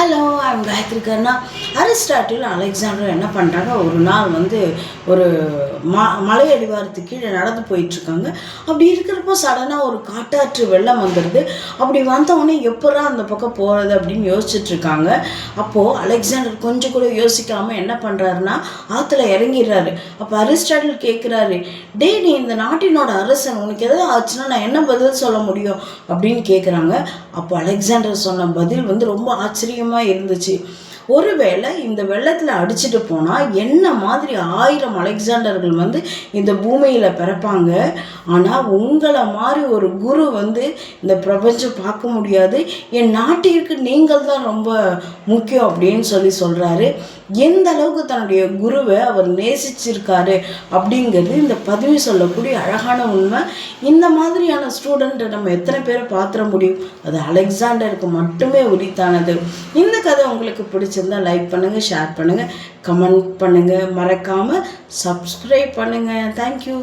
Hello, I'm Gayathri Karna. Aristotle Alexander என்ன பண்ணுறாங்க, ஒரு நாள் ஒரு மலை அடிவாரத்துக்கு கீழே நடந்து போயிட்டுருக்காங்க. அப்படி இருக்கிறப்போ சடனாக ஒரு காட்டாற்று வெள்ளம் வந்துடுது. அப்படி வந்தவொடனே எப்படா அந்த பக்கம் போகிறது அப்படின்னு யோசிச்சுட்ருக்காங்க. அப்போது அலெக்சாண்டர் கொஞ்சம் கூட யோசிக்காமல் என்ன பண்ணுறாருன்னா ஆற்றுல இறங்கிடுறாரு. அப்போ அரிஸ்டாட்டில் கேட்குறாரு, டே நீ இந்த நாட்டினோட அரசன், உனக்கு எதாவது ஆச்சுன்னா நான் என்ன பதில் சொல்ல முடியும் அப்படின்னு கேட்குறாங்க. அப்போ அலெக்சாண்டர் சொன்ன பதில் ரொம்ப ஆச்சரியமாக இருந்துச்சு. ஒருவேளை இந்த வெள்ளத்தில் அடிச்சுட்டு போனால் என்ன மாதிரி 1000 அலெக்சாண்டர்கள் இந்த பூமியில் பிறப்பாங்க. ஆனால் உங்களை மாதிரி ஒரு குரு இந்த பிரபஞ்சம் பார்க்க முடியாது. என் நாட்டிற்கு நீங்கள் தான் ரொம்ப முக்கியம் அப்படின்னு சொல்கிறாரு. எந்த அளவுக்கு தன்னுடைய குருவை அவர் நேசிச்சிருக்காரு அப்படிங்கிறது இந்த பதிவு சொல்லக்கூடிய அழகான உண்மை. இந்த மாதிரியான ஸ்டூடெண்ட்டை நம்ம எத்தனை பேரை பார்த்துட முடியும்? அது அலெக்சாண்டருக்கு மட்டுமே உரித்தானது. இந்த கதை உங்களுக்கு பிடிச்சிருந்தா லைக் பண்ணுங்கள், ஷேர் பண்ணுங்கள், கமெண்ட் பண்ணுங்கள், மறக்காமல் சப்ஸ்கிரைப் பண்ணுங்கள். தேங்க்யூ.